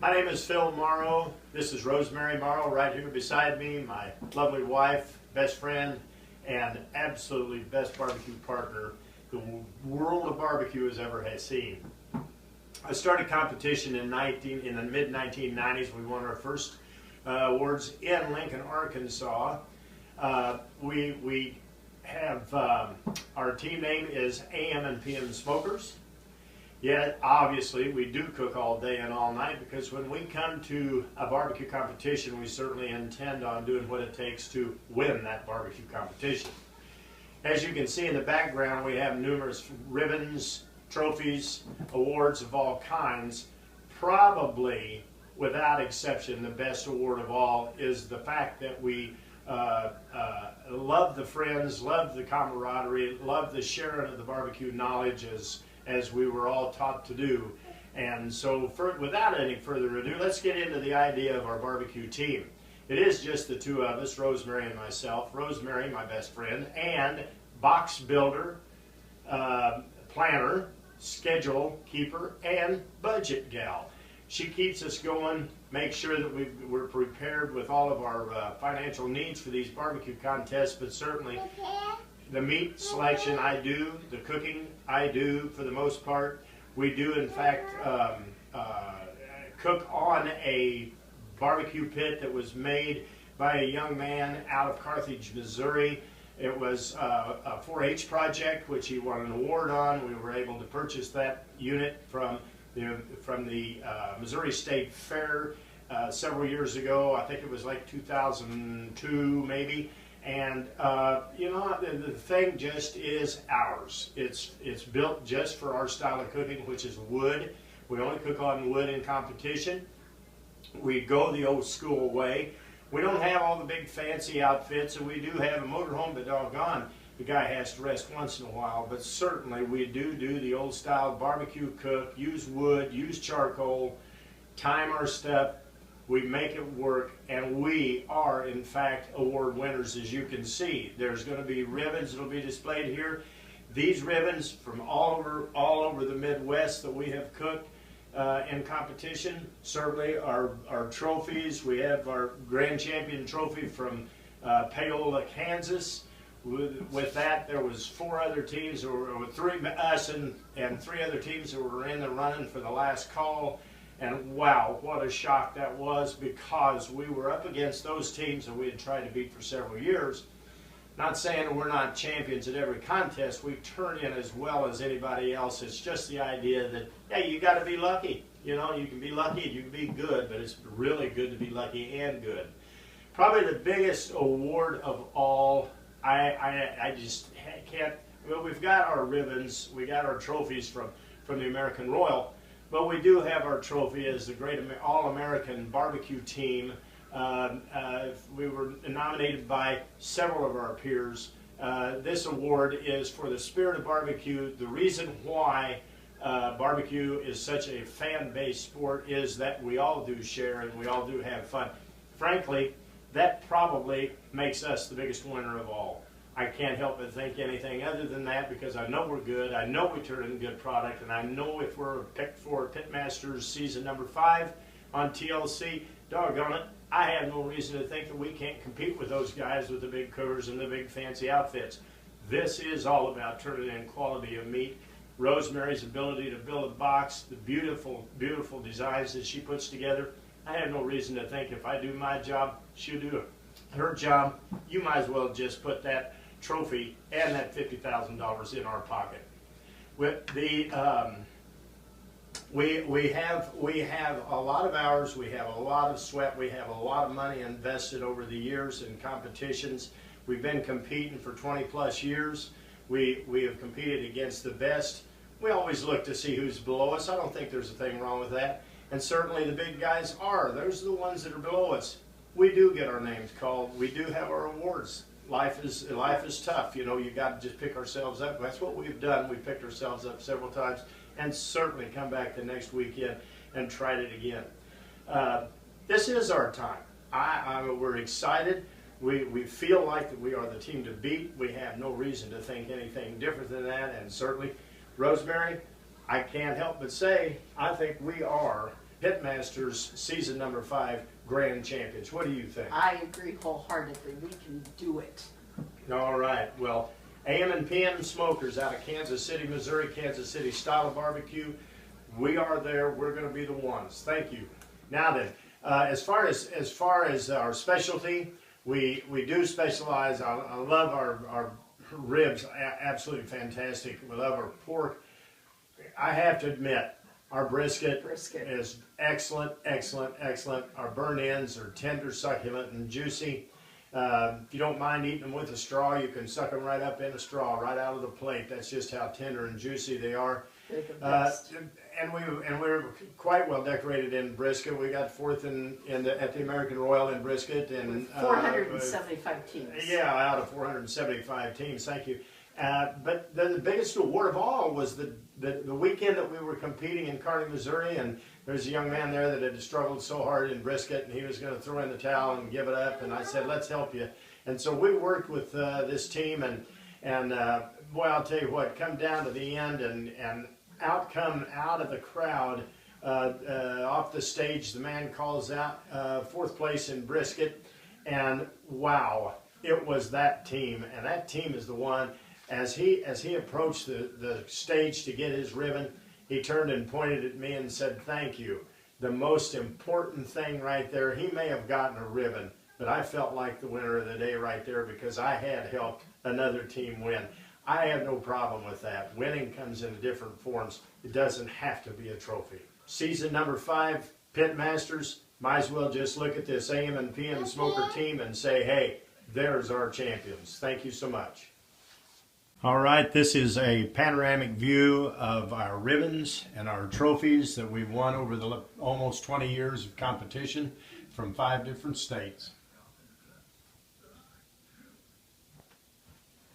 My name is Phil Morrow. This is Rosemary Morrow right here beside me, my lovely wife, best friend, and absolutely best barbecue partner the world of barbecue has ever seen. I started competition in the mid-1990s. We won our first awards in Lincoln, Arkansas. We have our team name is AM&PM Smokers. Yet, obviously, we do cook all day and all night, because when we come to a barbecue competition, we certainly intend on doing what it takes to win that barbecue competition. As you can see in the background, we have numerous ribbons, trophies, awards of all kinds. Probably, without exception, the best award of all is the fact that we love the friends, love the camaraderie, love the sharing of the barbecue knowledge as we were all taught to do. And so without any further ado, let's get into the idea of our barbecue team. It is just the two of us, Rosemary and myself. Rosemary, my best friend, and box builder, planner, schedule keeper, and budget gal. She keeps us going, makes sure that we're prepared with all of our financial needs for these barbecue contests, but certainly the meat selection I do, the cooking I do for the most part. We do in fact cook on a barbecue pit that was made by a young man out of Carthage, Missouri. It was a 4-H project which he won an award on. We were able to purchase that unit from the Missouri State Fair several years ago. I think it was like 2002 maybe. And you know, the thing just is ours. It's built just for our style of cooking, which is wood. We only cook on wood in competition. We go the old school way. We don't have all the big fancy outfits, and we do have a motorhome, but doggone, the guy has to rest once in a while. But certainly we do the old style barbecue cook, use wood, use charcoal, time our stuff. We make it work, and we are, in fact, award winners, as you can see. There's going to be ribbons that will be displayed here. These ribbons from all over the Midwest that we have cooked in competition. Certainly our trophies. We have our Grand Champion trophy from Paola, Kansas. With that, there was 4 other teams, or us and 3 other teams that were in the running for the last call. And wow, what a shock that was, because we were up against those teams that we had tried to beat for several years. Not saying we're not champions at every contest. We turn in as well as anybody else. It's just the idea that, hey, you got to be lucky. You know, you can be lucky, you can be good, but it's really good to be lucky and good. Probably the biggest award of all, I just can't, well, we've got our ribbons, we got our trophies from the American Royal. But we do have our trophy as the Great All-American Barbecue Team. We were nominated by several of our peers. This award is for the spirit of barbecue. The reason why barbecue is such a fan-based sport is that we all do share and we all do have fun. Frankly, that probably makes us the biggest winner of all. I can't help but think anything other than that, because I know we're good, I know we turn in a good product, and I know if we're picked for Pitmasters season number 5 on TLC, doggone it, I have no reason to think that we can't compete with those guys with the big cookers and the big fancy outfits. This is all about turning in quality of meat. Rosemary's ability to build a box, the beautiful, beautiful designs that she puts together. I have no reason to think if I do my job, she'll do her job. You might as well just put that trophy and that $50,000 in our pocket. With the we have a lot of hours, we have a lot of sweat, we have a lot of money invested over the years in competitions. We've been competing for 20+ years. We have competed against the best. We always look to see who's below us. I don't think there's a thing wrong with that. And certainly the big guys are. Those are the ones that are below us. We do get our names called. We do have our awards. Life is tough. You know, you got to just pick ourselves up. That's what we've done. We picked ourselves up several times, and certainly come back the next weekend and tried it again. This is our time. We're excited. We feel like that we are the team to beat. We have no reason to think anything different than that. And certainly, Rosemary, I can't help but say, I think we are Pitmasters Season number 5 Grand Champions. What do you think? I agree wholeheartedly. We can do it. All right. Well, AM&PM Smokers out of Kansas City, Missouri, Kansas City style of barbecue. We are there. We're going to be the ones. Thank you. Now then, as far as our specialty, we do specialize. I love our ribs, absolutely fantastic. We love our pork. I have to admit, our brisket is excellent, excellent, excellent. Our burnt ends are tender, succulent, and juicy. If you don't mind eating them with a straw, you can suck them right up in a straw, right out of the plate. That's just how tender and juicy they are. And we're quite well decorated in brisket. We got fourth at the American Royal in brisket, and 475 teams. Yeah, out of 475 teams. Thank you. But the biggest award of all was the weekend that we were competing in Kearney, Missouri, and there's a young man there that had struggled so hard in brisket, and he was going to throw in the towel and give it up, and I said, let's help you. And so we worked with this team, and boy, I'll tell you what, come down to the end, and out of the crowd, off the stage, the man calls out fourth place in brisket, and wow, it was that team, and that team is the one. As he approached the stage to get his ribbon, he turned and pointed at me and said, thank you. The most important thing right there, he may have gotten a ribbon, but I felt like the winner of the day right there because I had helped another team win. I have no problem with that. Winning comes in different forms. It doesn't have to be a trophy. Season number 5, Pitmasters, might as well just look at this AM&PM Smoker team and say, hey, there's our champions. Thank you so much. All right, this is a panoramic view of our ribbons and our trophies that we've won over the almost 20 years of competition from 5 different states.